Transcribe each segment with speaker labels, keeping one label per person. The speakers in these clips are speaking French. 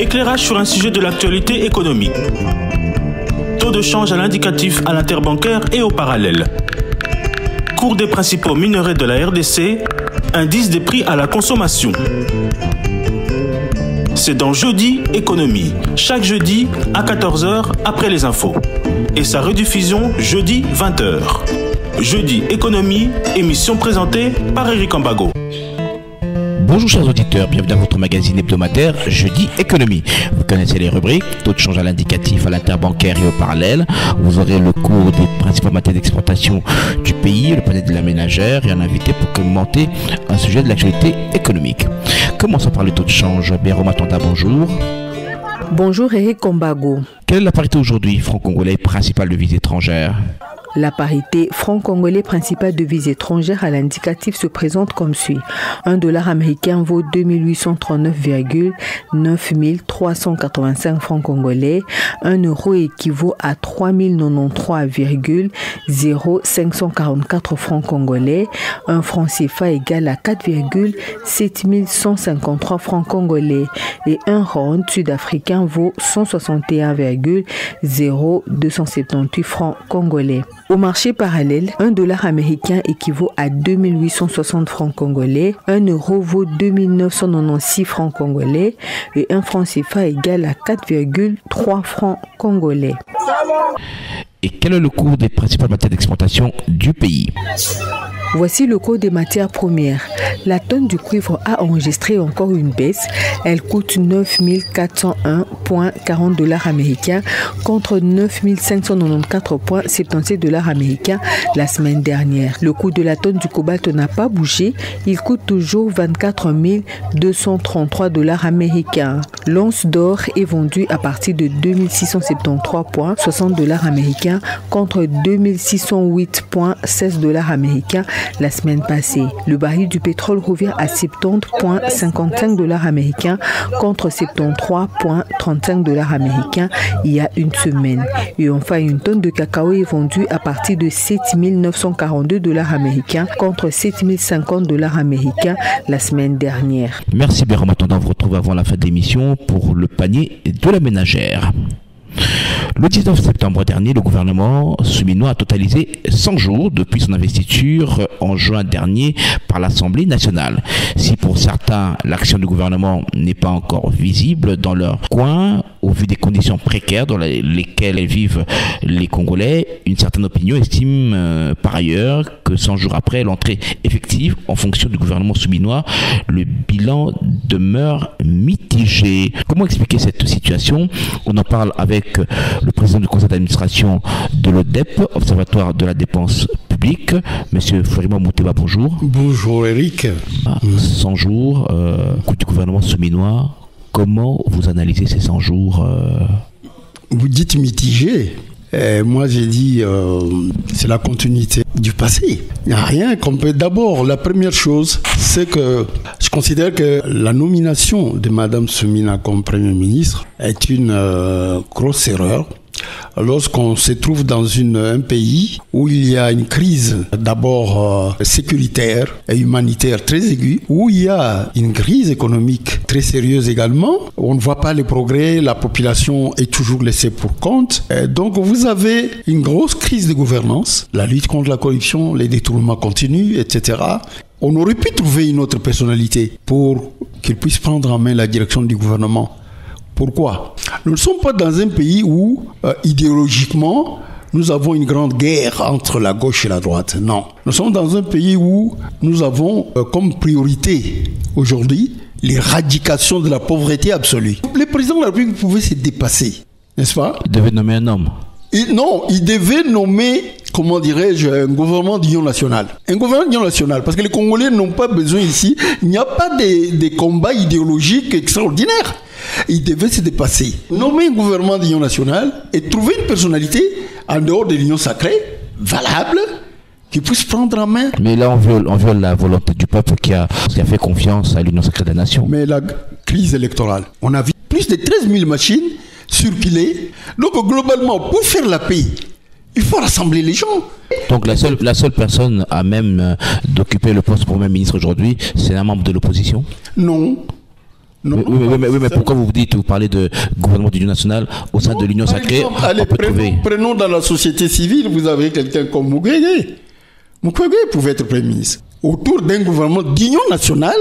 Speaker 1: Éclairage sur un sujet de l'actualité économique. Taux de change à l'indicatif à l'interbancaire et au parallèle. Cours des principaux minerais de la RDC, indice des prix à la consommation. C'est dans Jeudi Économie, chaque jeudi à 14 h après les infos. Et sa rediffusion jeudi 20 h. Jeudi Économie, émission présentée par Eric Ambago.
Speaker 2: Bonjour chers auditeurs, bienvenue dans votre magazine hebdomadaire Jeudi Économie. Vous connaissez les rubriques, taux de change à l'indicatif, à l'interbancaire et au parallèle. Vous aurez le cours des principales matières d'exportation du pays, le panel de la ménagère et un invité pour commenter un sujet de l'actualité économique. Commençons par le taux de change. Béro Matanda, bonjour.
Speaker 3: Bonjour Eric Ambago.
Speaker 2: Quelle est la parité aujourd'hui franc-congolais principale de devise étrangère?
Speaker 3: La parité franc-congolais principale de devise étrangère à l'indicatif se présente comme suit. Un dollar américain vaut 2839,9 385 francs congolais. Un euro équivaut à 3093,0544 francs congolais. Un franc CFA égale à 4,7153 francs congolais. Et un rand sud-africain vaut 161,0278 francs congolais. Au marché parallèle, un dollar américain équivaut à 2860 francs congolais, un euro vaut 2996 francs congolais et un franc CFA égale à 4,3 francs congolais.
Speaker 2: Et quel est le cours des principales matières d'exportation du pays?
Speaker 3: Voici le cours des matières premières. La tonne du cuivre a enregistré encore une baisse. Elle coûte 9401,40 dollars américains contre 9594,77 dollars américains la semaine dernière. Le coût de la tonne du cobalt n'a pas bougé. Il coûte toujours 24 233 dollars américains. L'once d'or est vendue à partir de 2673,60 dollars américains contre 2608,16 dollars américains la semaine passée. Le baril du pétrole revient à 70,55 dollars américains contre 73,35 dollars américains il y a une semaine. Et enfin, une tonne de cacao est vendue à partir de 7942 dollars américains contre 7050 dollars américains la semaine dernière.
Speaker 2: Merci Béram Matanda, on vous retrouve avant la fin de l'émission pour le panier de la ménagère. Le 19 septembre dernier, le gouvernement souminois a totalisé 100 jours depuis son investiture en juin dernier par l'Assemblée nationale. Si pour certains, l'action du gouvernement n'est pas encore visible dans leur coin, au vu des conditions précaires dans lesquelles vivent les Congolais, une certaine opinion estime par ailleurs que 100 jours après l'entrée effective en fonction du gouvernement souminois, le bilan demeure mitigé. Comment expliquer cette situation? On en parle avec le président du conseil d'administration de l'ODEP, Observatoire de la dépense publique, M. Florima Mouteba, bonjour.
Speaker 4: Bonjour Eric.
Speaker 2: 100 jours, coup du gouvernement souminois, comment vous analysez ces 100 jours
Speaker 4: Vous dites mitigé. Moi j'ai dit c'est la continuité du passé. Il n'y a rien qu'on peut. D'abord, la première chose, c'est que je considère que la nomination de Mme Soumina comme Premier ministre est une grosse erreur. Lorsqu'on se trouve dans un pays où il y a une crise d'abord sécuritaire et humanitaire très aiguë, où il y a une crise économique très sérieuse également, on ne voit pas les progrès, la population est toujours laissée pour compte. Donc vous avez une grosse crise de gouvernance, la lutte contre la corruption, les détournements continus, etc. On aurait pu trouver une autre personnalité pour qu'il puisse prendre en main la direction du gouvernement. Pourquoi? Nous ne sommes pas dans un pays où, idéologiquement, nous avons une grande guerre entre la gauche et la droite. Non. Nous sommes dans un pays où nous avons comme priorité aujourd'hui l'éradication de la pauvreté absolue. Le président de la République pouvait se dépasser, n'est-ce pas?
Speaker 2: Il devait nommer un homme.
Speaker 4: Non, il devait nommer, comment dirais-je, un gouvernement d'union nationale. Un gouvernement d'union nationale, parce que les Congolais n'ont pas besoin ici, il n'y a pas des combats idéologiques extraordinaires. Il devait se dépasser, nommer un gouvernement d'union nationale et trouver une personnalité en dehors de l'union sacrée, valable, qui puisse prendre en main.
Speaker 2: Mais là, on viole la volonté du peuple qui a fait confiance à l'union sacrée des nations.
Speaker 4: Mais la crise électorale, on a vu plus de 13 000 machines circuler. Donc globalement, pour faire la paix, il faut rassembler les gens.
Speaker 2: Donc la seule personne à même d'occuper le poste de Premier ministre aujourd'hui, c'est un membre de l'opposition?
Speaker 4: Non.
Speaker 2: Oui, mais pourquoi vous parlez de gouvernement d'union nationale au sein de l'Union sacrée?
Speaker 4: Exemple, allez, prenons dans la société civile, vous avez quelqu'un comme Mukwege. Mukwege pouvait être Premier ministre autour d'un gouvernement d'union nationale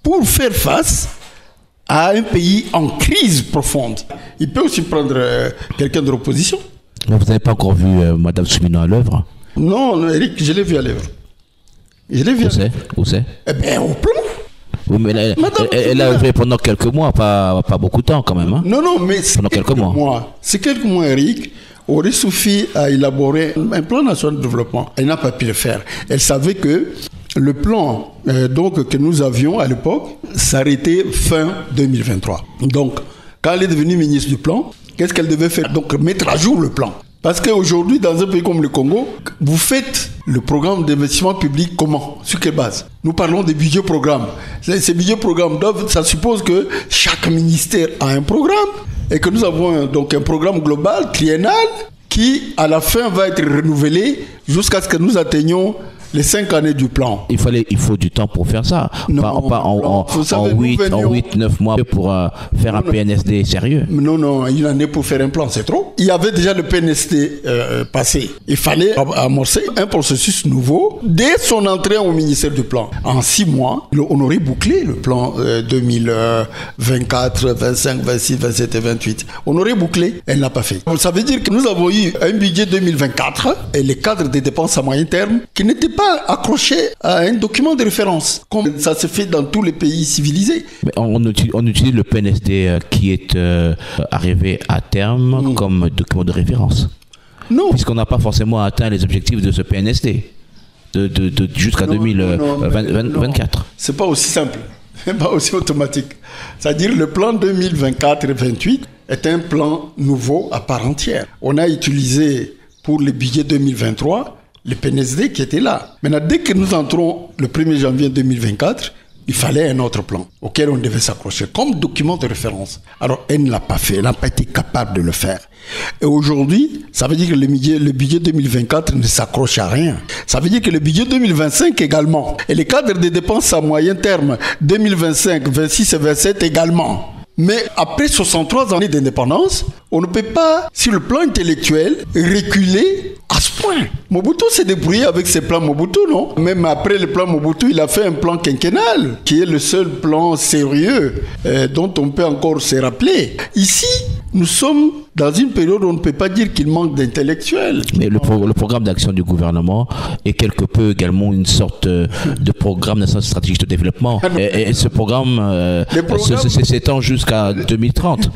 Speaker 4: pour faire face à un pays en crise profonde. Il peut aussi prendre quelqu'un de l'opposition.
Speaker 2: Mais vous n'avez pas encore vu Mme Soumina à l'œuvre?
Speaker 4: Non, Eric, je l'ai vu à l'œuvre.
Speaker 2: Où c'est?
Speaker 4: Eh bien, au plan.
Speaker 2: Oui, mais elle a œuvré pendant quelques mois, pas beaucoup de temps quand même. Hein?
Speaker 4: Non, mais c'est quelques mois. C'est quelques mois, Eric. Aurait suffi à élaborer un plan national de développement. Elle n'a pas pu le faire. Elle savait que le plan que nous avions à l'époque s'arrêtait fin 2023. Donc, quand elle est devenue ministre du plan, qu'est-ce qu'elle devait faire? Donc, mettre à jour le plan. Parce qu'aujourd'hui, dans un pays comme le Congo, vous faites le programme d'investissement public comment? Sur quelle base? Nous parlons des budgets programmes. Ces budgets programmes, ça suppose que chaque ministère a un programme et que nous avons donc un programme global, triennal, qui à la fin va être renouvelé jusqu'à ce que nous atteignions les 5 années du plan.
Speaker 2: Il faut du temps pour faire ça.
Speaker 4: Non,
Speaker 2: pas en 8-9 mois pour faire un PNSD sérieux.
Speaker 4: Non, une année pour faire un plan, c'est trop. Il y avait déjà le PNSD passé. Il fallait amorcer un processus nouveau dès son entrée au ministère du plan. En 6 mois, on aurait bouclé le plan 2024, 25, 26, 27 et 28. On aurait bouclé. Elle n'a pas fait. Ça veut dire que nous avons eu un budget 2024 et les cadres des dépenses à moyen terme qui n'étaient pas accroché à un document de référence, comme ça se fait dans tous les pays civilisés.
Speaker 2: Mais on utilise le PNSD qui est arrivé à terme comme document de référence.
Speaker 4: Non.
Speaker 2: Puisqu'on n'a pas forcément atteint les objectifs de ce PNSD jusqu'à 2024.
Speaker 4: C'est pas aussi simple, pas aussi automatique. C'est-à-dire le plan 2024 et 2028 est un plan nouveau à part entière. On a utilisé pour le budget 2023 le PNSD qui était là. Maintenant, dès que nous entrons le 1er janvier 2024, il fallait un autre plan auquel on devait s'accrocher comme document de référence. Alors, elle ne l'a pas fait, elle n'a pas été capable de le faire. Et aujourd'hui, ça veut dire que le budget 2024 ne s'accroche à rien. Ça veut dire que le budget 2025 également. Et les cadres des dépenses à moyen terme 2025, 26 et 27 également. Mais après 63 années d'indépendance, on ne peut pas, sur le plan intellectuel, reculer à ce point. Mobutu s'est débrouillé avec ses plans Mobutu, non? Même après le plan Mobutu, il a fait un plan quinquennal, qui est le seul plan sérieux dont on peut encore se rappeler. Ici, nous sommes dans une période où on ne peut pas dire qu'il manque d'intellectuels.
Speaker 2: Mais le programme d'action du gouvernement est quelque peu également une sorte de programme national stratégique de développement. Et ce programme s'étend jusqu'à 2030.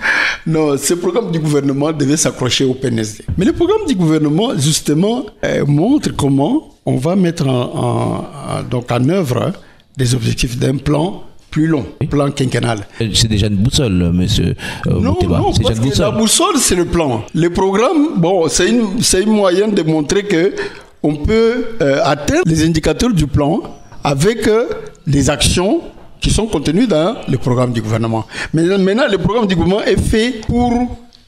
Speaker 4: Non, ce programme du gouvernement devait s'accrocher au PNSD. Mais le programme du gouvernement, justement, montre comment on va mettre en œuvre des objectifs d'un plan plus long, plan quinquennal.
Speaker 2: C'est déjà une boussole, monsieur Mouteba.
Speaker 4: Non, parce que la boussole, c'est le plan. Les programmes, c'est une moyen de montrer que on peut atteindre les indicateurs du plan avec les actions qui sont contenues dans le programme du gouvernement. Mais maintenant, le programme du gouvernement est fait pour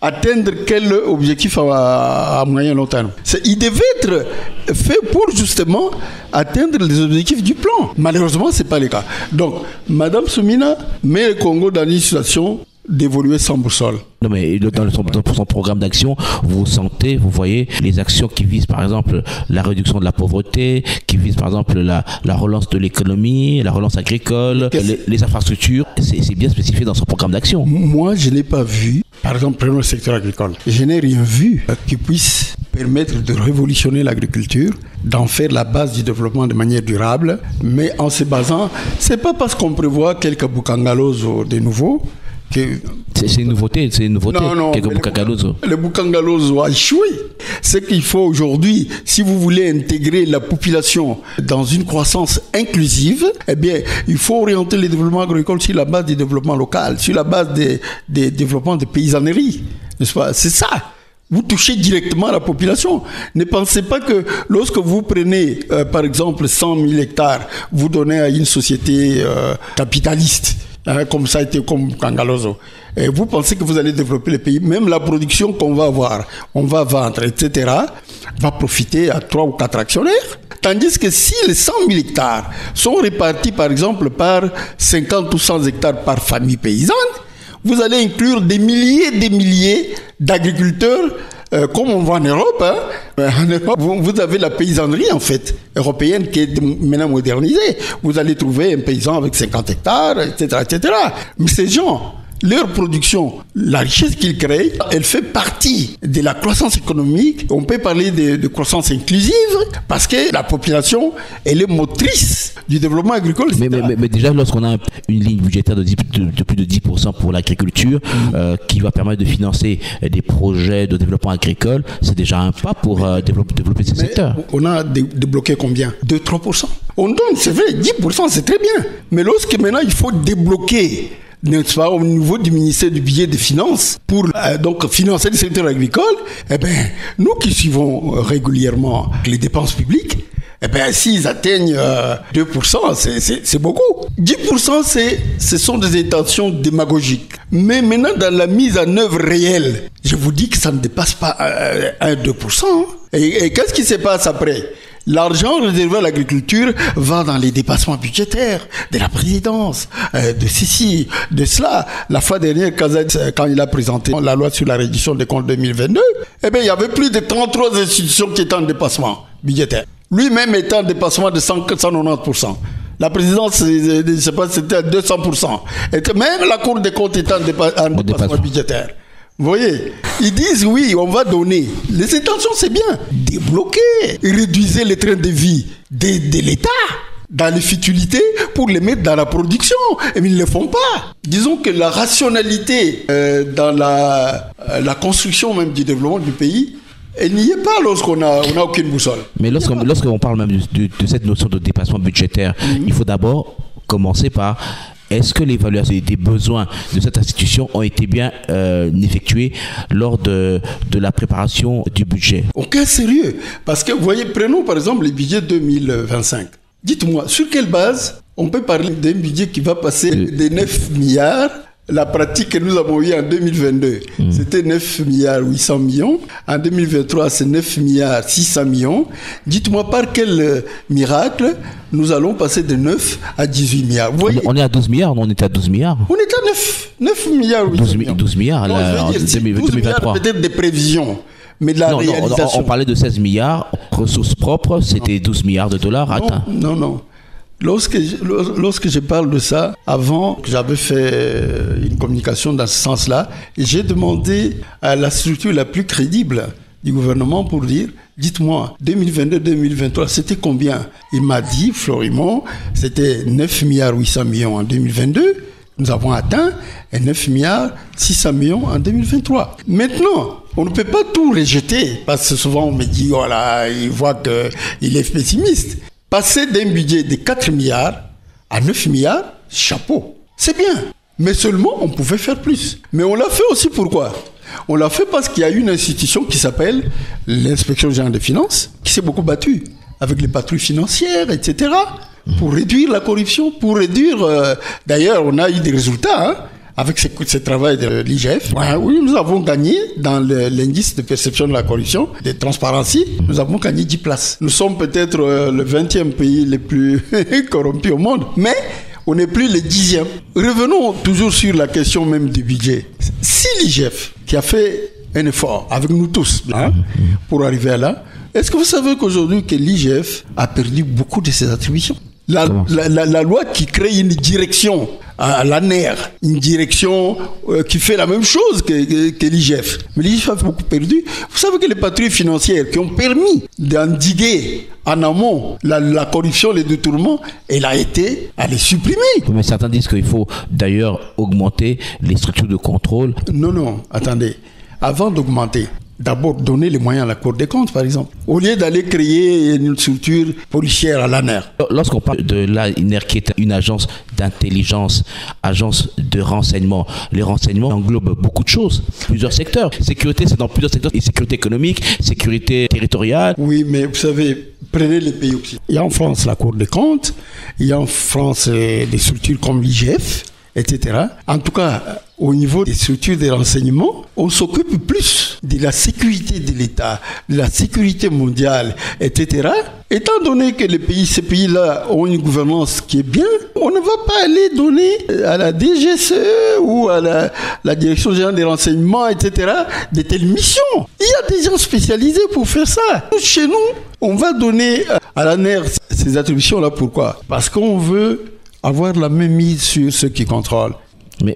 Speaker 4: atteindre quel objectif à moyen et long terme. Il devait être fait pour justement atteindre les objectifs du plan. Malheureusement, ce n'est pas le cas. Donc, Mme Soumina met le Congo dans une situation d'évoluer sans boussole.
Speaker 2: Non, mais dans son programme d'action, vous voyez les actions qui visent par exemple la réduction de la pauvreté, qui visent par exemple la relance de l'économie, la relance agricole, les infrastructures. C'est bien spécifié dans son programme d'action.
Speaker 4: Moi, je n'ai pas vu, par exemple, prenons le secteur agricole. Je n'ai rien vu qui puisse permettre de révolutionner l'agriculture, d'en faire la base du développement de manière durable, mais en se basant, c'est pas parce qu'on prévoit quelques boucangalosos de nouveau.
Speaker 2: C'est une nouveauté,
Speaker 4: non, le Bukangalozo a échoué. C'est qu'il faut aujourd'hui, si vous voulez intégrer la population dans une croissance inclusive, eh bien, il faut orienter le développement agricole sur la base du développement local, sur la base des développements de paysannerie, n'est-ce pas? C'est ça. Vous touchez directement la population. Ne pensez pas que lorsque vous prenez, par exemple, 100 000 hectares, vous donnez à une société capitaliste, comme ça a été comme Kangalozo. Et vous pensez que vous allez développer le pays, même la production qu'on va avoir, on va vendre, etc., va profiter à 3 ou 4 actionnaires. Tandis que si les 100 000 hectares sont répartis, par exemple, par 50 ou 100 hectares par famille paysanne, vous allez inclure des milliers d'agriculteurs, comme on voit en Europe. En Europe, vous avez la paysannerie, en fait, européenne, qui est maintenant modernisée. Vous allez trouver un paysan avec 50 hectares, etc., etc. Mais ces gens, leur production, la richesse qu'ils créent, elle fait partie de la croissance économique. On peut parler de croissance inclusive parce que la population, elle est motrice du développement agricole.
Speaker 2: Mais déjà, lorsqu'on a une ligne budgétaire de plus de 10% pour l'agriculture, qui va permettre de financer des projets de développement agricole, c'est déjà un pas pour développer ces secteurs.
Speaker 4: On a débloqué combien? 2-3%. On donne, c'est vrai, 10%, c'est très bien. Mais lorsque maintenant, il faut débloquer, n'est-ce pas, au niveau du ministère du budget des finances pour donc financer le secteur agricole, eh bien, nous qui suivons régulièrement les dépenses publiques, eh bien, s'ils atteignent 2%, c'est beaucoup. 10%, ce sont des intentions démagogiques. Mais maintenant, dans la mise en œuvre réelle, je vous dis que ça ne dépasse pas 1-2%. Et qu'est-ce qui se passe après? L'argent réservé à l'agriculture va dans les dépassements budgétaires de la présidence, de ceci, de cela. La fois dernière, quand il a présenté la loi sur la réduction des comptes 2022, eh bien, il y avait plus de 33 institutions qui étaient en dépassement budgétaire. Lui-même était en dépassement de 190%. La présidence, je ne sais pas, c'était à 200%. Et même la Cour des comptes était en dépassement budgétaire. Vous voyez, ils disent oui, on va donner. Les intentions, c'est bien. Débloquer, réduire les trains de vie de l'État dans les futilités pour les mettre dans la production. Et ils ne le font pas. Disons que la rationalité dans la construction même du développement du pays, elle n'y est pas lorsqu'on n'a aucune boussole.
Speaker 2: Mais lorsqu'on parle même de cette notion de dépassement budgétaire, il faut d'abord commencer par... Est-ce que l'évaluation des besoins de cette institution ont été bien effectuées lors de la préparation du budget?
Speaker 4: Aucun sérieux. Parce que, vous voyez, prenons par exemple le budget 2025. Dites-moi, sur quelle base on peut parler d'un budget qui va passer de 9 milliards? La pratique que nous avons eue en 2022, c'était 9 milliards 800 millions. En 2023, c'est 9 milliards 600 millions. Dites-moi par quel miracle nous allons passer de 9 à 18 milliards. Vous voyez,
Speaker 2: on est à 12 milliards, on était à 12 milliards.
Speaker 4: On était à 9 milliards 800 millions.
Speaker 2: 12 milliards en 2023.
Speaker 4: Peut-être des prévisions. Mais de la réalisation.
Speaker 2: On parlait de 16 milliards, ressources propres, c'était 12 milliards de dollars atteints.
Speaker 4: Non. Lorsque je parle de ça, avant, j'avais fait une communication dans ce sens-là, et j'ai demandé à la structure la plus crédible du gouvernement pour dire, dites-moi, 2022-2023, c'était combien? Il m'a dit, Florimond, c'était 9 milliards 800 millions en 2022, nous avons atteint 9 milliards 600 millions en 2023. Maintenant, on ne peut pas tout rejeter, parce que souvent on me dit, voilà, il voit qu'il est pessimiste. Passer d'un budget de 4 milliards à 9 milliards, chapeau. C'est bien. Mais seulement, on pouvait faire plus. Mais on l'a fait aussi pourquoi? On l'a fait parce qu'il y a une institution qui s'appelle l'Inspection générale des finances, qui s'est beaucoup battue avec les patrouilles financières, etc., pour réduire la corruption, pour réduire... D'ailleurs, on a eu des résultats, avec ce travail de l'IGF. Oui, nous avons gagné dans l'indice de perception de la corruption, de Transparency, nous avons gagné 10 places. Nous sommes peut-être le 20e pays le plus corrompu au monde, mais on n'est plus le 10e. Revenons toujours sur la question même du budget. Si l'IGF, qui a fait un effort avec nous tous pour arriver à là, est-ce que vous savez qu'aujourd'hui que l'IGF a perdu beaucoup de ses attributions? La loi qui crée une direction à l'ANER, une direction qui fait la même chose que l'IGF. Mais l'IGF a beaucoup perdu. Vous savez que les patrouilles financières qui ont permis d'endiguer en amont la corruption, les détournements, elle est supprimée.
Speaker 2: Mais certains disent qu'il faut d'ailleurs augmenter les structures de contrôle.
Speaker 4: Non, attendez. Avant d'augmenter, d'abord donner les moyens à la Cour des comptes, par exemple. Au lieu d'aller créer une structure policière à l'ANER. Lorsqu'on
Speaker 2: parle de l'ANER, qui est une agence d'intelligence, agence de renseignement, les renseignements englobent beaucoup de choses, plusieurs secteurs. Sécurité, c'est dans plusieurs secteurs. Et sécurité économique, sécurité territoriale.
Speaker 4: Oui, mais vous savez, prenez les pays occidentaux. Il y a en France la Cour des comptes, il y a en France des structures comme l'IGF, etc. En tout cas, au niveau des structures de renseignement, on s'occupe plus de la sécurité de l'État, de la sécurité mondiale, etc. Étant donné que ces pays-là ont une gouvernance qui est bien, on ne va pas aller donner à la DGCE ou à la Direction générale des renseignements, etc., de telles missions. Il y a des gens spécialisés pour faire ça. Chez nous, on va donner à l'ANER ces attributions-là. Pourquoi? Parce qu'on veut avoir la même mise sur ceux qui contrôlent.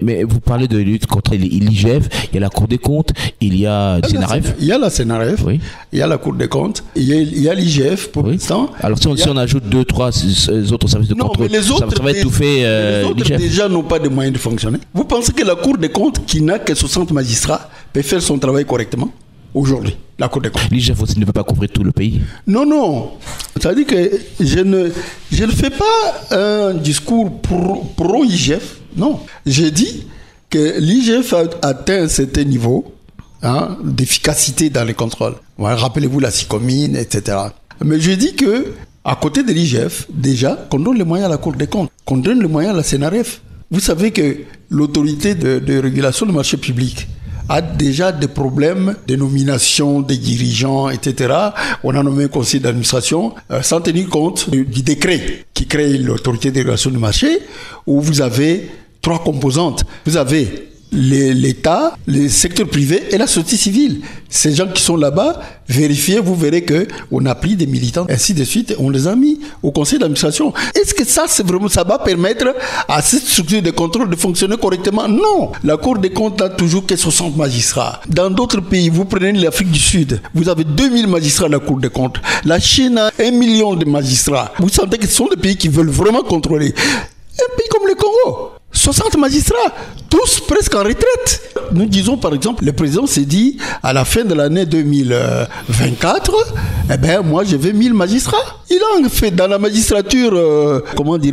Speaker 2: Mais vous parlez de lutte contre l'IGF, il y a la Cour des comptes, il y a le CNRF.
Speaker 4: Il y a la CNRF,
Speaker 2: oui.
Speaker 4: Il y a la Cour des comptes, il y a l'IGF pour l'instant.
Speaker 2: Alors si on ajoute 2-3 autres services de contrôle, ça va étouffer
Speaker 4: les autres
Speaker 2: l'IGF.
Speaker 4: Déjà n'ont pas de moyens de fonctionner. Vous pensez que la Cour des comptes, qui n'a que 60 magistrats, peut faire son travail correctement aujourd'hui? La Cour des comptes.
Speaker 2: L'IGF aussi ne peut pas couvrir tout le pays.
Speaker 4: Non. C'est-à-dire que je ne fais pas un discours pro-IGF. Non. J'ai dit que l'IGF a atteint un certain niveau d'efficacité dans les contrôles. Ouais, rappelez-vous la Sicomine, etc. Mais je dis que à côté de l'IGF, déjà, qu'on donne les moyens à la Cour des comptes, qu'on donne les moyens à la CNRF. Vous savez que l'autorité de régulation du marché public a déjà des problèmes de nomination des dirigeants, etc. On a nommé un conseil d'administration sans tenir compte du décret qui crée l'autorité de régulation du marché, où vous avez 3 composantes. Vous avez l'État, le secteur privé et la société civile. Ces gens qui sont là-bas, vérifiez, vous verrez qu'on a pris des militants, ainsi de suite, on les a mis au conseil d'administration. Est-ce que ça va permettre à cette structure de contrôle de fonctionner correctement? Non. La Cour des comptes n'a toujours que 60 magistrats. Dans d'autres pays, vous prenez l'Afrique du Sud, vous avez 2000 magistrats à la Cour des comptes. La Chine a 1 million de magistrats. Vous sentez que ce sont des pays qui veulent vraiment contrôler. Un pays comme le Congo, 60 magistrats, tous presque en retraite. Nous disons par exemple, le président s'est dit à la fin de l'année 2024, moi je veux 1000 magistrats. Il a fait dans la magistrature,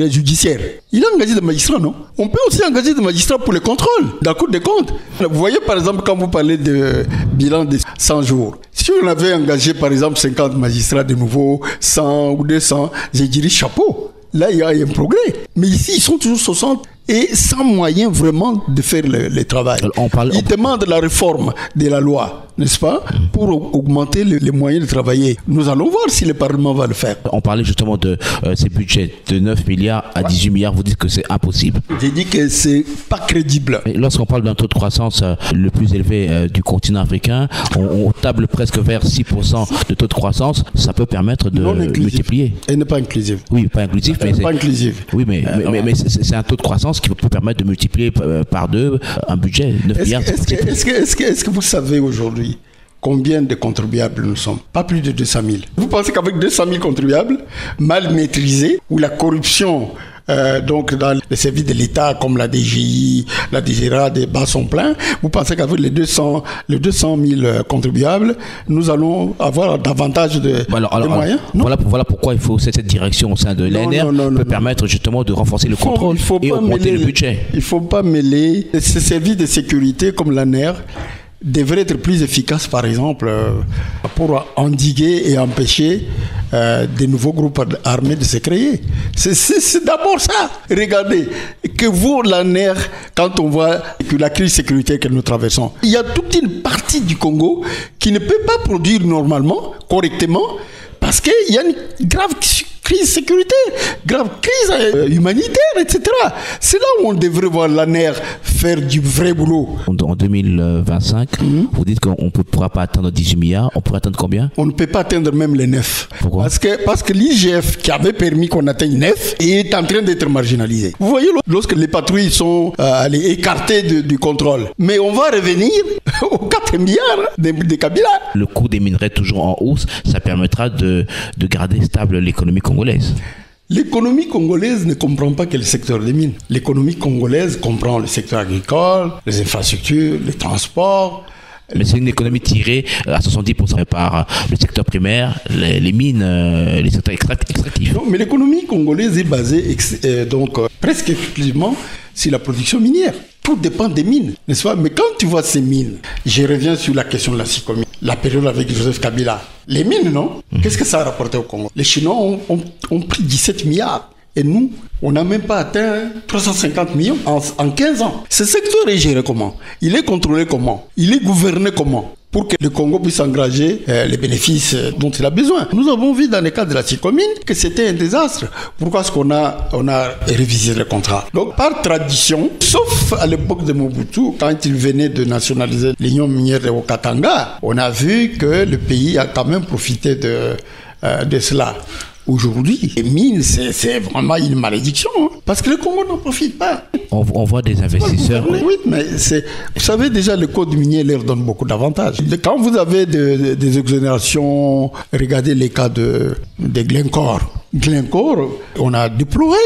Speaker 4: judiciaire. Il a engagé des magistrats, non? On peut aussi engager des magistrats pour le contrôle, dans la Cour des comptes. Vous voyez par exemple quand vous parlez de bilan de 100 jours. Si on avait engagé par exemple 50 magistrats de nouveau, 100 ou 200, je dirais chapeau. Là, il y a un progrès. Mais ici, ils sont toujours 60 et sans moyen vraiment de faire le travail. Ils demandent la réforme de la loi, n'est-ce pas, pour augmenter les moyens de travailler. Nous allons voir si le Parlement va le faire.
Speaker 2: On parlait justement de ces budgets de 9 milliards à 18 milliards. Vous dites que c'est impossible.
Speaker 4: J'ai dit que c'est pas crédible.
Speaker 2: Et lorsqu'on parle d'un taux de croissance le plus élevé du continent africain, on table presque vers 6% de taux de croissance. Ça peut permettre de multiplier.
Speaker 4: Et n'est pas inclusif.
Speaker 2: Oui, pas inclusif.
Speaker 4: Mais pas inclusif.
Speaker 2: Oui, mais c'est un taux de croissance qui peut permettre de multiplier par 2 un budget. 9 milliards.
Speaker 4: Est-ce que vous savez aujourd'hui combien de contribuables nous sommes? Pas plus de 200 000. Vous pensez qu'avec 200 000 contribuables mal maîtrisés, où la corruption dans les services de l'État comme la DGI, la DGRA, des bas sont pleins, vous pensez qu'avec les 200 000 contribuables, nous allons avoir davantage de moyens?
Speaker 2: Voilà pourquoi il faut cette direction au sein de l'ANR peut permettre justement de renforcer le contrôle et augmenter le budget. Il
Speaker 4: ne faut pas mêler ces services de sécurité comme l'ANR devrait être plus efficace, par exemple, pour endiguer et empêcher des nouveaux groupes armés de se créer. C'est d'abord ça. Regardez, que vaut l'ANR quand on voit que la crise sécuritaire que nous traversons? Il y a toute une partie du Congo qui ne peut pas produire normalement, correctement, parce qu'il y a une grave crise sécuritaire, grave crise humanitaire, etc. C'est là où on devrait voir l'ANR faire du vrai boulot.
Speaker 2: En 2025, vous dites qu'on ne pourra pas atteindre 18 milliards. On pourrait atteindre combien?
Speaker 4: On ne peut pas atteindre même les 9.
Speaker 2: Pourquoi?
Speaker 4: Parce que l'IGF, qui avait permis qu'on atteigne 9, est en train d'être marginalisé. Vous voyez, lorsque les patrouilles sont écartées du contrôle. Mais on va revenir aux 4 milliards de Kabila.
Speaker 2: Le coût des minerais toujours en hausse, ça permettra de garder stable l'économie congolaise.
Speaker 4: L'économie congolaise ne comprend pas que le secteur des mines. L'économie congolaise comprend le secteur agricole, les infrastructures, les transports.
Speaker 2: Mais c'est une économie tirée à 70% par le secteur primaire, les mines, les secteurs extractifs.
Speaker 4: Non, mais l'économie congolaise est basée presque exclusivement sur la production minière. Tout dépend des mines, n'est-ce pas? Mais quand tu vois ces mines, je reviens sur la question de la Sicomine, la période avec Joseph Kabila. Les mines, non? Qu'est-ce que ça a rapporté au Congo? Les Chinois ont pris 17 milliards. Et nous, on n'a même pas atteint 350 millions en 15 ans. Ce secteur est géré comment? Il est contrôlé comment? Il est gouverné comment? Pour que le Congo puisse engager les bénéfices dont il a besoin. Nous avons vu dans le cas de la Chicomine que c'était un désastre. Pourquoi est-ce qu'on a révisé le contrat? Donc par tradition, sauf à l'époque de Mobutu, quand il venait de nationaliser l'union minière de Okatanga, on a vu que le pays a quand même profité de cela. Aujourd'hui, les mines, c'est vraiment une malédiction, hein, parce que le Congo n'en profite pas.
Speaker 2: On voit des investisseurs.
Speaker 4: Oui, mais vous savez déjà, le code minier leur donne beaucoup d'avantages. Quand vous avez des exonérations, regardez les cas de Glencore. Glencore, on a déploré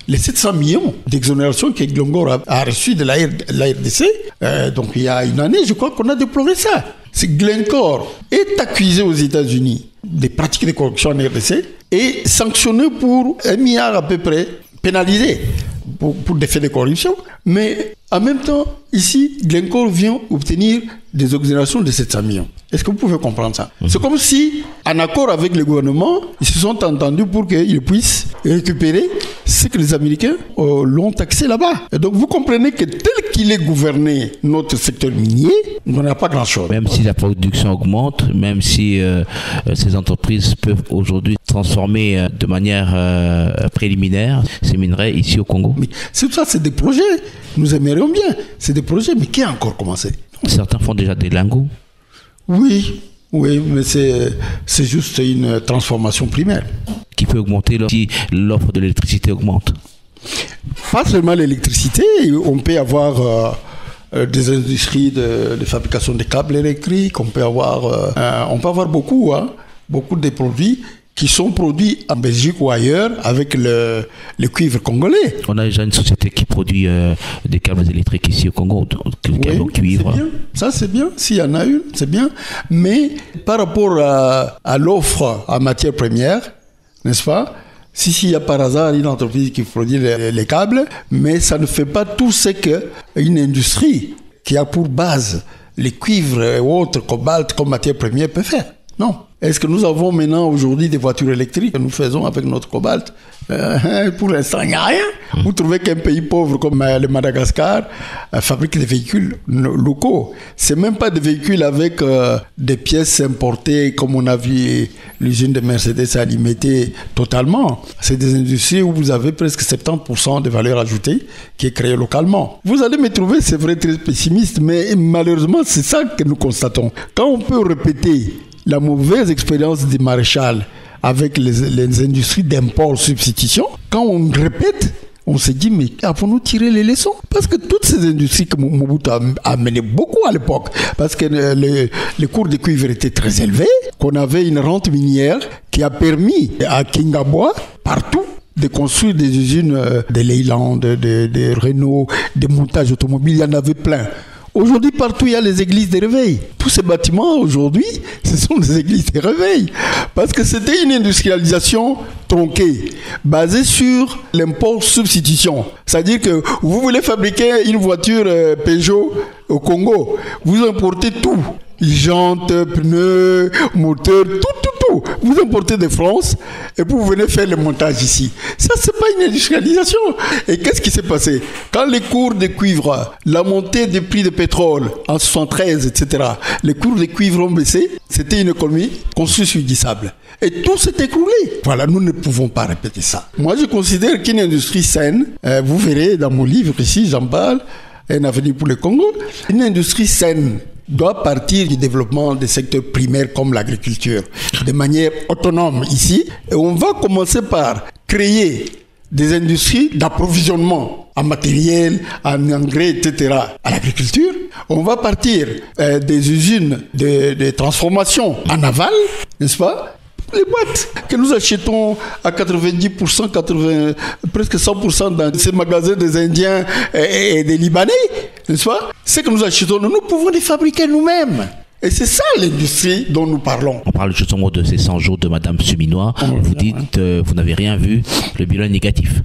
Speaker 4: les 700 millions d'exonérations que Glencore a reçues de la RDC. Donc il y a une année, je crois qu'on a déploré ça. Glencore est accusé aux États-Unis des pratiques de corruption en RDC et sanctionné pour 1 milliard à peu près, pénalisé pour des faits de corruption. Mais en même temps, ici, Glencore vient obtenir des exonérations de 700 millions. Est-ce que vous pouvez comprendre ça? C'est comme si, en accord avec le gouvernement, ils se sont entendus pour qu'ils puissent récupérer ce que les Américains l'ont taxé là-bas. Et donc vous comprenez que tel qu'il est gouverné notre secteur minier, on n'a pas grand-chose.
Speaker 2: Même si la production augmente, même si ces entreprises peuvent aujourd'hui transformer de manière préliminaire ces minerais ici au Congo.
Speaker 4: Mais c'est ça, c'est des projets. Nous aimerions bien. C'est des projets, mais qui a encore commencé?
Speaker 2: Certains font déjà des lingots.
Speaker 4: Oui, mais c'est juste une transformation primaire.
Speaker 2: Qui peut augmenter si l'offre de l'électricité augmente?
Speaker 4: Pas seulement l'électricité, on peut avoir des industries de fabrication de câbles électriques, on peut avoir beaucoup de produits qui sont produits en Belgique ou ailleurs avec le cuivre congolais.
Speaker 2: On a déjà une société qui produit des câbles électriques ici au Congo, des câbles cuivre.
Speaker 4: C'est bien. Ça c'est bien, s'il y en a une, c'est bien. Mais par rapport à l'offre en matière première, n'est-ce pas? Si il y a par hasard une entreprise qui produit les câbles, mais ça ne fait pas tout ce qu'une industrie qui a pour base les cuivres et autres, cobalt comme matière première peut faire. Non. Est-ce que nous avons maintenant aujourd'hui des voitures électriques que nous faisons avec notre cobalt? Pour l'instant, il n'y a rien. Vous trouvez qu'un pays pauvre comme le Madagascar fabrique des véhicules locaux. Ce n'est même pas des véhicules avec des pièces importées comme on a vu l'usine de Mercedes alimenter totalement. C'est des industries où vous avez presque 70% de valeur ajoutée qui est créée localement. Vous allez me trouver, c'est vrai, très pessimiste, mais malheureusement, c'est ça que nous constatons. Quand on peut répéter la mauvaise expérience des maréchals avec les industries d'import-substitution, quand on répète, on se dit, mais avons-nous tiré les leçons? Parce que toutes ces industries que Mobutu a mené beaucoup à l'époque, parce que les cours de cuivre étaient très élevés, qu'on avait une rente minière qui a permis à Kingabois, partout, de construire des usines de Leyland, de Renault, de montage automobile, il y en avait plein. Aujourd'hui, partout, il y a les églises de réveil. Tous ces bâtiments, aujourd'hui, ce sont des églises de réveil. Parce que c'était une industrialisation tronquée, basée sur l'import-substitution. C'est-à-dire que vous voulez fabriquer une voiture Peugeot au Congo, vous importez tout. Jantes, pneus, moteurs, tout. Vous importez de France et vous venez faire le montage ici. Ça, c'est pas une industrialisation. Et qu'est-ce qui s'est passé? Quand les cours de cuivre, la montée des prix de pétrole en 73, etc., les cours de cuivre ont baissé, c'était une économie construite sur du sable. Et tout s'est écroulé. Voilà, nous ne pouvons pas répéter ça. Moi, je considère qu'une industrie saine, vous verrez dans mon livre ici, j'en parle, Un avenir pour le Congo, une industrie saine doit partir du développement des secteurs primaires comme l'agriculture de manière autonome ici. Et on va commencer par créer des industries d'approvisionnement en matériel, en engrais, etc. à l'agriculture. On va partir des usines de transformation en aval, n'est-ce pas? Les boîtes que nous achetons à 90%, presque 100% dans ces magasins des Indiens et des Libanais, n'est-ce pas? Ce que nous achetons, nous pouvons les fabriquer nous-mêmes. Et c'est ça l'industrie dont nous parlons.
Speaker 2: On parle justement de ces 100 jours de Madame Suminois. Vous dites, vous n'avez rien vu, le bilan est négatif.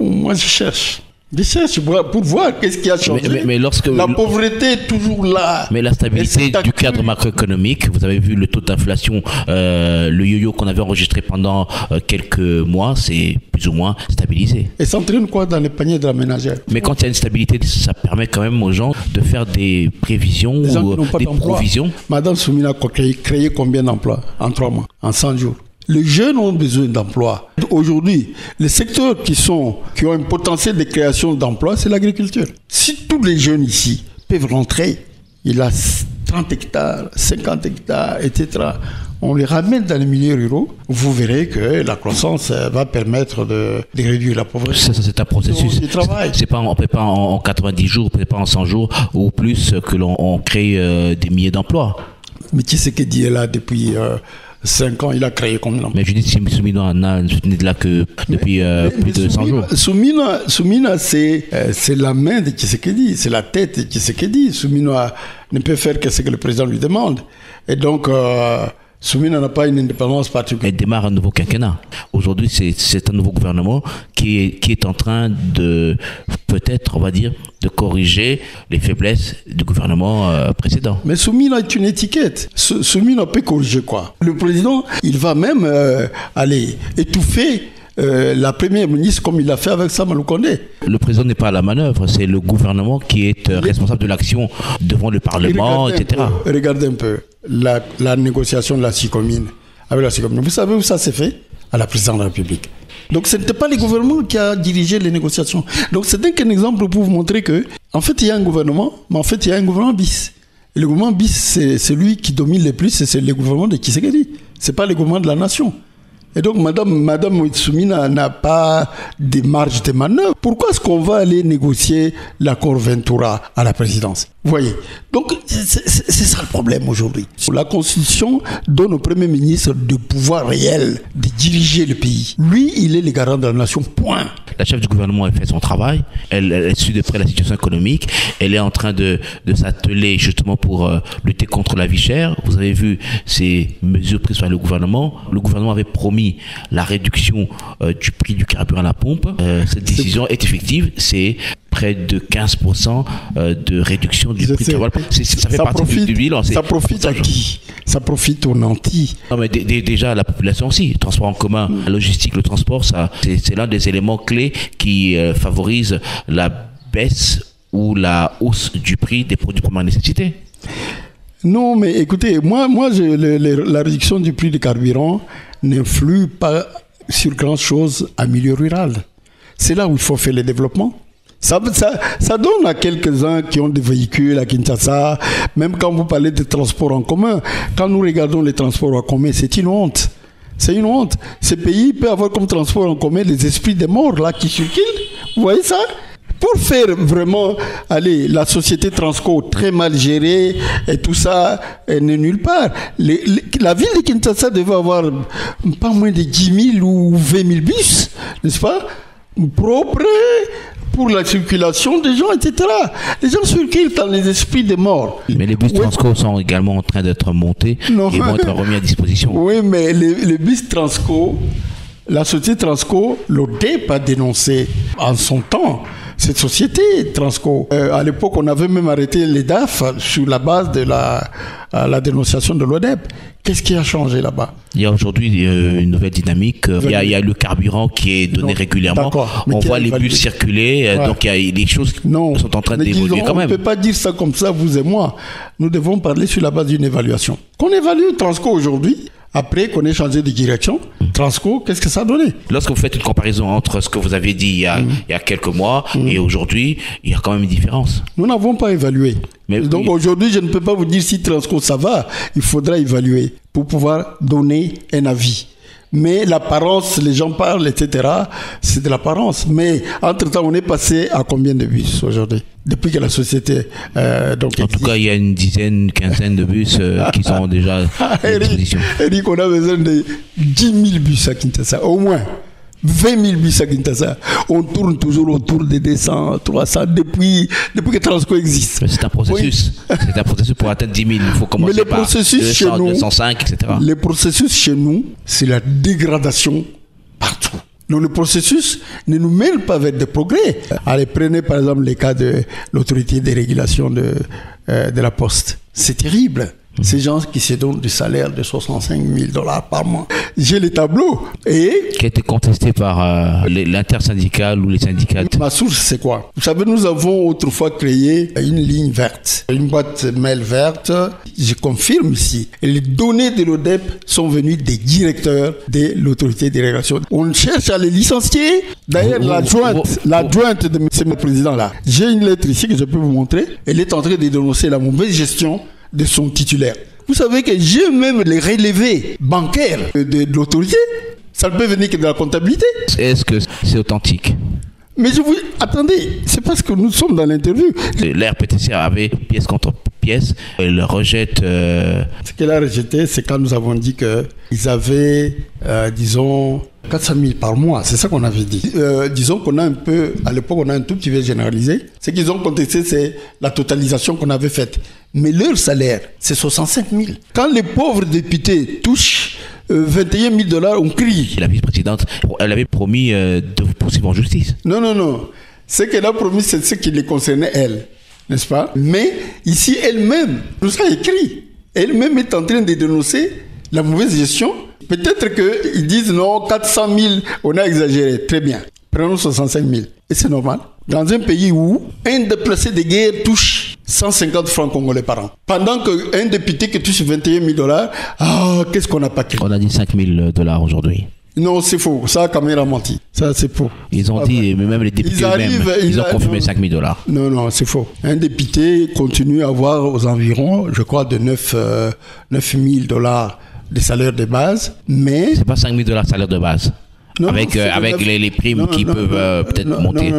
Speaker 4: Moi, je cherche. Je cherche pour voir qu'est-ce qui a changé.
Speaker 2: Mais lorsque
Speaker 4: la pauvreté est toujours là.
Speaker 2: Mais la stabilité du cadre macroéconomique, vous avez vu le taux d'inflation, le yo-yo qu'on avait enregistré pendant quelques mois, c'est plus ou moins stabilisé.
Speaker 4: Et s'entraîne quoi dans les paniers de la ménagère?
Speaker 2: Mais quand il y a une stabilité, ça permet quand même aux gens de faire des prévisions ou des provisions.
Speaker 4: Madame Soumina a créé combien d'emplois en 3 mois, en 100 jours? Les jeunes ont besoin d'emplois. Aujourd'hui, les secteurs qui ont un potentiel de création d'emplois, c'est l'agriculture. Si tous les jeunes ici peuvent rentrer, il a 30 hectares, 50 hectares, etc., on les ramène dans les milieux ruraux, vous verrez que la croissance va permettre de réduire la pauvreté.
Speaker 2: Ça c'est un processus. C'est pas, on ne peut pas en 90 jours, peut-être pas en 100 jours ou plus que l'on crée des milliers d'emplois. Mais
Speaker 4: qui c'est qui dit là depuis 5 ans, il a créé combien d'emplois?
Speaker 2: Mais je dis que Soumina n'est de là que depuis plus de 100 jours.
Speaker 4: Soumina, c'est la main de Tshisekedi, c'est la tête de Tshisekedi. Soumina ne peut faire que ce que le président lui demande. Et donc, Soumina n'a pas une indépendance particulière.
Speaker 2: Elle démarre un nouveau quinquennat. Aujourd'hui, c'est un nouveau gouvernement qui est en train de, peut-être, on va dire, de corriger les faiblesses du gouvernement précédent.
Speaker 4: Mais Soumina est une étiquette. Soumina peut corriger quoi? Le président, il va même aller étouffer la première ministre comme il l'a fait avec Sama Lukonde.
Speaker 2: Le président n'est pas à la manœuvre, c'est le gouvernement qui est responsable de l'action devant le Parlement, etc.
Speaker 4: Regardez un peu la négociation de la SICOMINE avec la SICOMINE. Vous savez où ça s'est fait? À la présidence de la République. Donc ce n'était pas le gouvernement qui a dirigé les négociations. Donc c'est un exemple pour vous montrer que, en fait, il y a un gouvernement, mais en fait, il y a un gouvernement bis. Et le gouvernement bis, c'est celui qui domine le plus, c'est le gouvernement de Tshisekedi. C'est pas le gouvernement de la nation. Et donc, Madame Soumina n'a pas de marge de manœuvre. Pourquoi est-ce qu'on va aller négocier l'accord Ventura à la présidence? Vous voyez? Donc, c'est ça le problème aujourd'hui. La Constitution donne au Premier ministre de pouvoir réel de diriger le pays. Lui, il est le garant de la nation, point.
Speaker 2: La chef du gouvernement a fait son travail. Elle suit de près la situation économique. Elle est en train de s'atteler justement pour lutter contre la vie chère. Vous avez vu ces mesures prises par le gouvernement. Le gouvernement avait promis la réduction du prix du carburant à la pompe. Cette décision est effective. C'est près de 15% de réduction du prix du carburant. Ça fait partie du bilan.
Speaker 4: Ça profite à qui? Ça profite aux nantis.
Speaker 2: Non, mais déjà à la population aussi. Le transport en commun, la logistique, le transport, c'est l'un des éléments clés qui favorise la baisse ou la hausse du prix des produits de première nécessité.
Speaker 4: Non, mais écoutez, moi la réduction du prix du carburant n'influe pas sur grand-chose en milieu rural. C'est là où il faut faire le développement. Ça donne à quelques-uns qui ont des véhicules à Kinshasa, même quand vous parlez de transports en commun, quand nous regardons les transports en commun, c'est une honte. C'est une honte. Ces pays peuvent avoir comme transport en commun les esprits des morts là qui circulent. Vous voyez ça? Pour faire vraiment aller la société Transco très mal gérée et tout ça, n'est nulle part. La ville de Kinshasa devait avoir pas moins de 10 000 ou 20 000 bus, n'est-ce pas? Propres pour la circulation des gens, etc. Les gens circulent dans les esprits des morts.
Speaker 2: Mais les bus Transco sont également en train d'être montés et vont être remis à disposition.
Speaker 4: Oui, mais les bus Transco, la société Transco, l'ODEP a dénoncé en son temps cette société Transco. À l'époque, on avait même arrêté les DAF sur la base de la dénonciation de l'ODEP. Qu'est-ce qui a changé là-bas?
Speaker 2: Il y a aujourd'hui une nouvelle dynamique. Il y a le carburant qui est donné régulièrement. On voit les bus circuler. Donc il y a des choses qui sont en train d'évoluer quand même.
Speaker 4: On ne peut pas dire ça comme ça, vous et moi. Nous devons parler sur la base d'une évaluation. Qu'on évalue Transco aujourd'hui, après qu'on ait changé de direction, Transco, qu'est-ce que ça a donné?
Speaker 2: Lorsque vous faites une comparaison entre ce que vous avez dit il y a quelques mois et aujourd'hui, il y a quand même une différence.
Speaker 4: Nous n'avons pas évalué. Donc aujourd'hui, je ne peux pas vous dire si Transco ça va. Il faudra évaluer pour pouvoir donner un avis. Mais l'apparence, les gens parlent, etc., c'est de l'apparence. Mais entre-temps, on est passé à combien de bus aujourd'hui? Depuis que la société...
Speaker 2: en tout cas, il y a une quinzaine de bus qui sont déjà à disposition.
Speaker 4: Eric, on a besoin de 10 000 bus à Kinshasa, au moins. 20 000 bus à Kinshasa. On tourne toujours autour des 200, 300 depuis que Transco existe.
Speaker 2: C'est un processus. Oui. C'est un processus pour atteindre 10 000. Il faut commencer par 200, 205, etc.
Speaker 4: Le processus chez nous, c'est la dégradation partout. Donc le processus ne nous mène pas vers des progrès. Allez, prenez par exemple les cas de l'autorité des régulations de la Poste. C'est terrible. Ces gens qui se donnent du salaire de 65 000 $ par mois. J'ai les tableaux. Et
Speaker 2: qui a été contesté par l'intersyndicale ou les syndicats.
Speaker 4: Ma source, c'est quoi? Vous savez, nous avons autrefois créé une ligne verte, une boîte mail verte. Je confirme ici. Et les données de l'ODEP sont venues des directeurs de l'autorité des régulations. On cherche à les licencier. D'ailleurs, l'adjointe de M. le Président, là, j'ai une lettre ici que je peux vous montrer. Elle est en train de dénoncer la mauvaise gestion de son titulaire. Vous savez que j'ai même les relevés bancaires de l'autorité. Ça ne peut venir que de la comptabilité.
Speaker 2: Est-ce que c'est authentique?
Speaker 4: Mais attendez, c'est parce que nous sommes dans l'interview.
Speaker 2: L'RPTC avait pièce contre pièce. Elle rejette...
Speaker 4: Ce qu'elle a rejeté, c'est quand nous avons dit qu'ils avaient, disons, 400 000 par mois. C'est ça qu'on avait dit. Disons qu'on a un peu, à l'époque, on a un tout petit peu généralisé. Ce qu'ils ont contesté, c'est la totalisation qu'on avait faite. Mais leur salaire, c'est 65 000. Quand les pauvres députés touchent 21 000 $, on crie.
Speaker 2: La vice-présidente, elle avait promis de vous poursuivre en justice.
Speaker 4: Non. Ce qu'elle a promis, c'est ce qui les concernait, elle. N'est-ce pas? Mais ici, elle-même, nous a écrit. Elle-même est en train de dénoncer la mauvaise gestion. Peut-être qu'ils disent non, 400 000, on a exagéré. Très bien. Prenons 65 000. Et c'est normal. Dans un pays où un déplacé de guerre touche 150 francs congolais par an. Pendant qu'un député qui touche 21 000 $, qu'est-ce qu'on n'a pas créé?
Speaker 2: On a dit 5 000 $ aujourd'hui.
Speaker 4: Non, c'est faux. Ça, Kamera a menti. Ça, c'est faux.
Speaker 2: Ils ont dit, mais même les députés ils ont confirmé 5 000 $.
Speaker 4: Non, c'est faux. Un député continue à avoir aux environs, je crois, de 9 000 $ de salaire de base, mais...
Speaker 2: C'est pas 5 000 $ salaire de base. Non, avec les primes qui peuvent peut-être monter.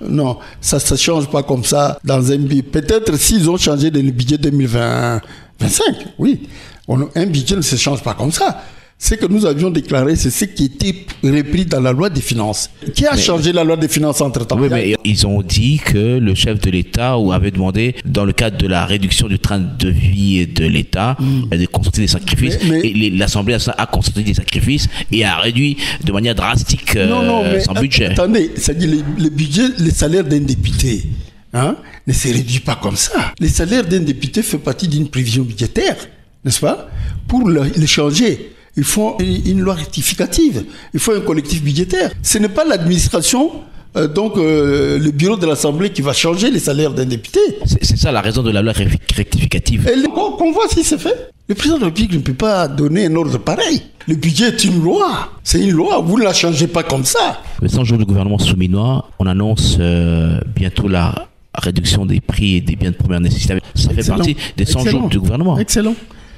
Speaker 4: Non. Ça ne change pas comme ça dans un budget. Peut-être s'ils ont changé le budget 2025, oui. Un budget ne se change pas comme ça. Ce que nous avions déclaré, c'est ce qui était repris dans la loi des finances. Qui a changé la loi des finances entre-temps?
Speaker 2: Oui, mais ils ont dit que le chef de l'État avait demandé, dans le cadre de la réduction du train de vie de l'État, de constater des sacrifices. Et l'Assemblée a constaté des sacrifices et a réduit de manière drastique son budget.
Speaker 4: Attendez, c'est-à-dire le budget, les salaires d'un député ne se réduit pas comme ça. Les salaires d'un député fait partie d'une prévision budgétaire, n'est-ce pas? Pour le changer, il faut une loi rectificative, il faut un collectif budgétaire. Ce n'est pas l'administration, le bureau de l'Assemblée qui va changer les salaires d'un député.
Speaker 2: C'est ça la raison de la loi rectificative.
Speaker 4: Et qu'on voit si c'est fait. Le président de la République ne peut pas donner un ordre pareil. Le budget est une loi. C'est une loi, vous ne la changez pas comme ça.
Speaker 2: Le 100 jours du gouvernement souminois, on annonce bientôt la réduction des prix et des biens de première nécessité. Ça fait partie des 100 jours du gouvernement.
Speaker 4: Excellent.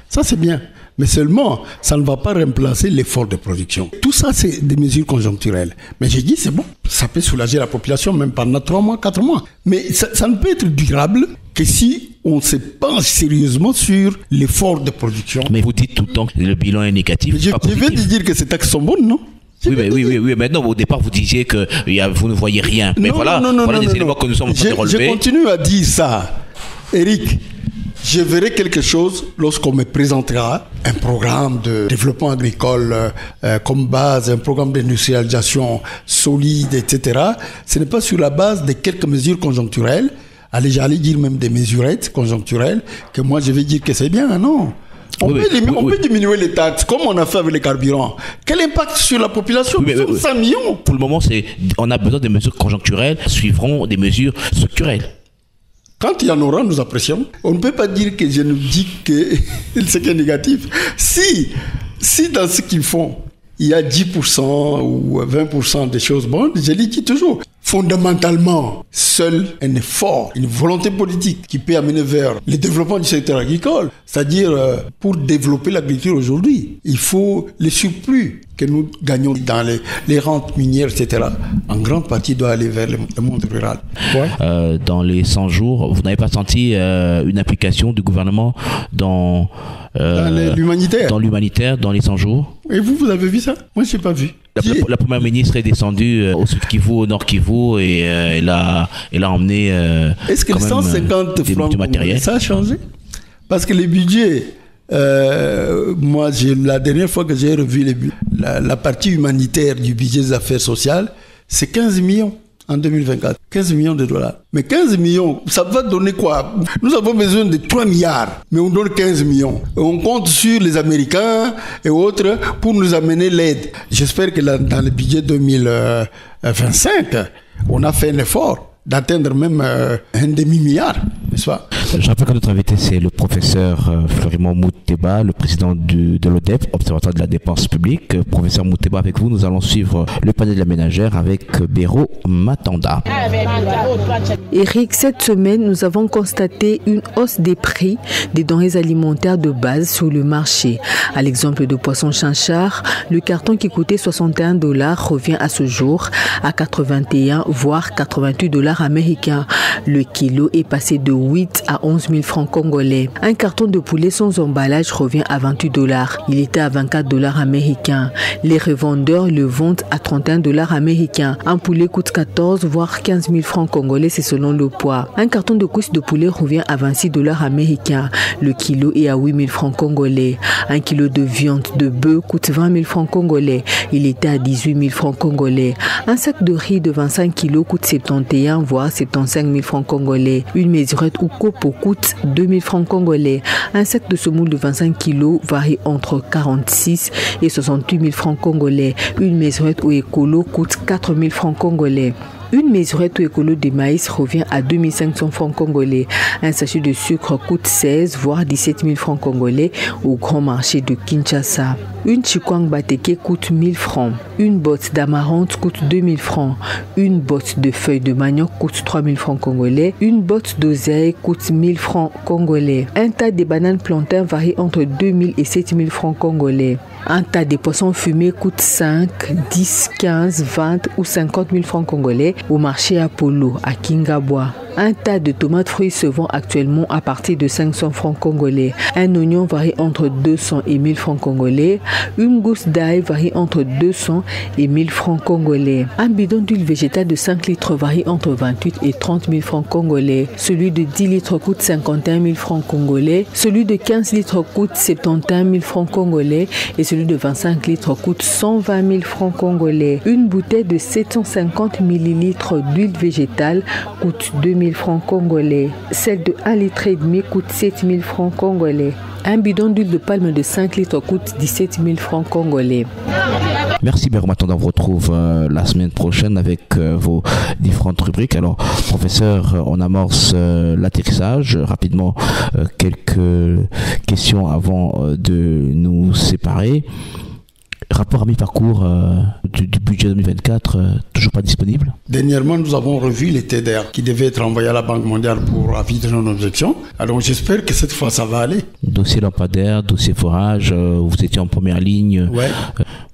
Speaker 4: Ça, c'est bien. Mais seulement, ça ne va pas remplacer l'effort de production. Tout ça, c'est des mesures conjoncturelles. Mais j'ai dit, c'est bon. Ça peut soulager la population même pendant 3 mois, 4 mois. Mais ça ne peut être durable que si on se penche sérieusement sur l'effort de production.
Speaker 2: Mais vous dites tout le temps que le bilan est négatif.
Speaker 4: Je vais te dire que ces taxes sont bonnes, non?
Speaker 2: Oui. Maintenant, au départ, vous disiez que vous ne voyez rien. Mais voilà des éléments que nous sommes en train de relever.
Speaker 4: Je continue à dire ça. Eric, je verrai quelque chose lorsqu'on me présentera un programme de développement agricole comme base, un programme d'industrialisation solide, etc. Ce n'est pas sur la base de quelques mesures conjoncturelles, j'allais dire même des mesurettes conjoncturelles, que moi je vais dire que c'est bien, non. On peut diminuer les taxes, comme on a fait avec les carburants. Quel impact sur la population? 5 millions.
Speaker 2: Pour le moment, on a besoin de mesures conjoncturelles, suivront des mesures structurelles.
Speaker 4: Quand il y en aura, nous apprécions. On ne peut pas dire que je nous dis que c'est qui est négatif. Si dans ce qu'ils font, il y a 10% ou 20% des choses bonnes, je le dis toujours. Fondamentalement, seul un effort, une volonté politique qui peut amener vers le développement du secteur agricole, c'est-à-dire pour développer l'agriculture aujourd'hui, il faut le surplus que nous gagnons dans les rentes minières, etc. En grande partie doit aller vers le monde rural. Ouais.
Speaker 2: Dans les 100 jours, vous n'avez pas senti une application du gouvernement dans
Speaker 4: l'humanitaire.
Speaker 2: Dans l'humanitaire, dans les 100 jours?
Speaker 4: Et vous avez vu ça? Moi, je n'ai pas vu.
Speaker 2: La première ministre est descendue au sud Kivu, au nord Kivu, et elle a emmené
Speaker 4: est-ce que les 150 francs, ça a changé? Parce que les budgets, moi, la dernière fois que j'ai revu la partie humanitaire du budget des affaires sociales, c'est 15 millions en 2024. 15 millions de dollars. Mais 15 millions, ça va donner quoi? Nous avons besoin de 3 milliards, mais on donne 15 millions. Et on compte sur les Américains et autres pour nous amener l'aide. J'espère que dans le budget 2025, on a fait un effort d'atteindre même un demi-milliard, n'est-ce pas?
Speaker 2: Je rappelle que notre invité, c'est le professeur Florimond Mouteba, le président de l'ODEP, Observatoire de la dépense publique. Professeur Mouteba, avec vous, nous allons suivre le panel de la ménagère avec Béro Matanda.
Speaker 3: Eric, cette semaine, nous avons constaté une hausse des prix des denrées alimentaires de base sur le marché. À l'exemple de poisson chinchard, le carton qui coûtait $61 revient à ce jour à 81 voire 88 $ américains. Le kilo est passé de 8 à 11 000 francs congolais. Un carton de poulet sans emballage revient à 28 $. Il était à 24 $ américains. Les revendeurs le vendent à 31 $ américains. Un poulet coûte 14 voire 15 000 francs congolais, c'est selon le poids. Un carton de cuisse de poulet revient à 26 $ américains. Le kilo est à 8 000 francs congolais. Un kilo de viande de bœuf coûte 20 000 francs congolais. Il était à 18 000 francs congolais. Un sac de riz de 25 kg coûte 71 voire 75 000 francs congolais. Une mesurette ou copo coûte 2 000 francs congolais. Un sac de semoule de 25 kg varie entre 46 et 68 000 francs congolais. Une mesurette ou écolo coûte 4 000 francs congolais. Une mesurette ou écolo de maïs revient à 2500 francs congolais. Un sachet de sucre coûte 16 voire 17 000 francs congolais au grand marché de Kinshasa. Une chikwang bateke coûte 1000 francs. Une botte d'amarante coûte 2000 francs. Une botte de feuilles de manioc coûte 3000 francs congolais. Une botte d'oseille coûte 1000 francs congolais. Un tas de bananes plantains varie entre 2000 et 7000 francs congolais. Un tas de poissons fumés coûte 5, 10, 15, 20 ou 50 000 francs congolais au marché Apollo à Kingabwa. Un tas de tomates fruits se vend actuellement à partir de 500 francs congolais. Un oignon varie entre 200 et 1000 francs congolais. Une gousse d'ail varie entre 200 et 1000 francs congolais. Un bidon d'huile végétale de 5 litres varie entre 28 et 30 000 francs congolais. Celui de 10 litres coûte 51 000 francs congolais. Celui de 15 litres coûte 71 000 francs congolais. Et celui de 25 litres coûte 120 000 francs congolais. Une bouteille de 750 millilitres d'huile végétale coûte 2 000 francs congolais. Celle de 1,5 litre coûte 7 000 francs congolais. Un bidon d'huile de palme de 5 litres coûte 17 000 francs congolais.
Speaker 2: Merci Béro Matanda, on vous retrouve la semaine prochaine avec vos différentes rubriques. Alors professeur, on amorce l'atterrissage. Rapidement, quelques questions avant de nous séparer. Rapport à mi-parcours du budget 2024, toujours pas disponible?
Speaker 4: Dernièrement, nous avons revu les TDR qui devaient être envoyés à la Banque mondiale pour avis de non-objection. Alors j'espère que cette fois, ça va aller.
Speaker 2: Dossier lampadaire, dossier forage, vous étiez en première ligne.
Speaker 4: Ouais.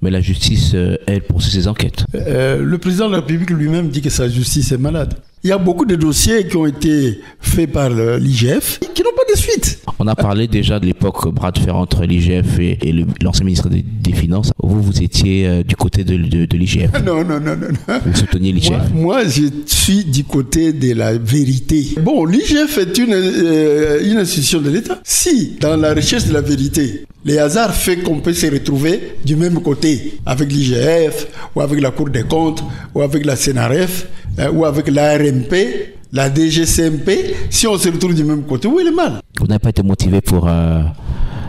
Speaker 2: Mais la justice, elle, poursuit ses enquêtes.
Speaker 4: Le président de la République lui-même dit que sa justice est malade. Il y a beaucoup de dossiers qui ont été faits par l'IGF qui n'ont pas de suite.
Speaker 2: On a parlé déjà de l'époque bras de fer entre l'IGF et l'ancien ministre des Finances. Vous étiez du côté de l'IGF.
Speaker 4: Non.
Speaker 2: Vous souteniez l'IGF.
Speaker 4: Moi, je suis du côté de la vérité. Bon, l'IGF est une institution de l'État. Si, dans la recherche de la vérité, les hasards fait qu'on peut se retrouver du même côté, avec l'IGF, ou avec la Cour des comptes, ou avec la CNRF, ou avec l'ARMP, la DGCMP, si on se retrouve du même côté, où est le mal?
Speaker 2: Vous n'avez pas été motivé pour...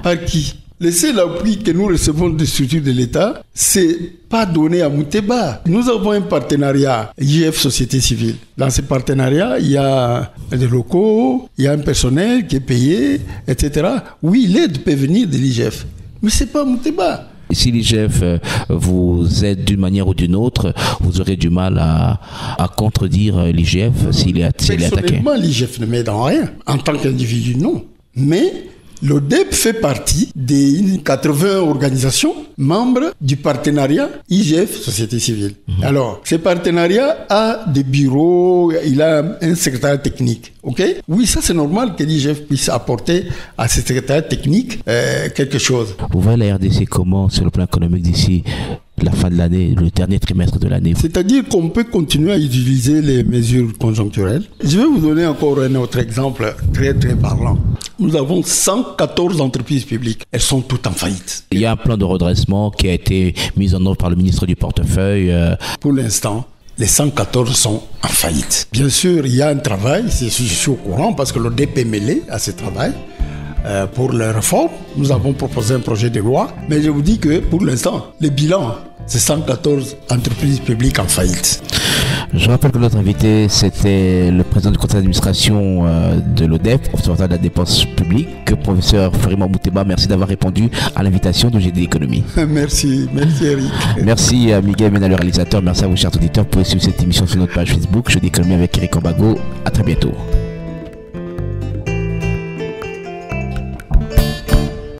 Speaker 4: Par qui? Le seul appui que nous recevons des structures de l'État, c'est pas donné à Mouteba. Nous avons un partenariat IGF Société Civile. Dans ce partenariat, il y a des locaux, il y a un personnel qui est payé, etc. Oui, l'aide peut venir de l'IGF, mais c'est pas Mouteba.
Speaker 2: Si l'IGF vous aide d'une manière ou d'une autre, vous aurez du mal à contredire l'IGF s'il est attaqué.
Speaker 4: Personnellement, l'IGF ne m'aide en rien. En tant qu'individu, non. Mais l'ODEP fait partie des 80 organisations membres du partenariat IGF Société Civile. Alors, ce partenariat a des bureaux, il a un secrétaire technique. Ok? Oui, ça c'est normal que l'IGF puisse apporter à ce secrétaire technique quelque chose.
Speaker 2: Vous voyez la RDC comment sur le plan économique d'ici la fin de l'année, le dernier trimestre de l'année?
Speaker 4: C'est-à-dire qu'on peut continuer à utiliser les mesures conjoncturelles. Je vais vous donner encore un autre exemple très très parlant. nous avons 114 entreprises publiques. Elles sont toutes en faillite.
Speaker 2: Il y a un plan de redressement qui a été mis en œuvre par le ministre du Portefeuille.
Speaker 4: Pour l'instant, les 114 sont en faillite. Bien sûr, il y a un travail, je suis au courant parce que l'ODEP est mêlé à ce travail. Pour les réformes, nous avons proposé un projet de loi, mais je vous dis que pour l'instant, le bilan, c'est 114 entreprises publiques en faillite.
Speaker 2: Je rappelle que notre invité, c'était le président du conseil d'administration de l'ODEP, observatoire de la dépense publique, professeur Ferima Mouteba. Merci d'avoir répondu à l'invitation de GD Économie.
Speaker 4: Merci Eric.
Speaker 2: Merci à Miguel Mena, le réalisateur. Merci à vous, chers auditeurs. Vous pouvez suivre cette émission sur notre page Facebook, GD Économie avec Eric Ombago. À très bientôt.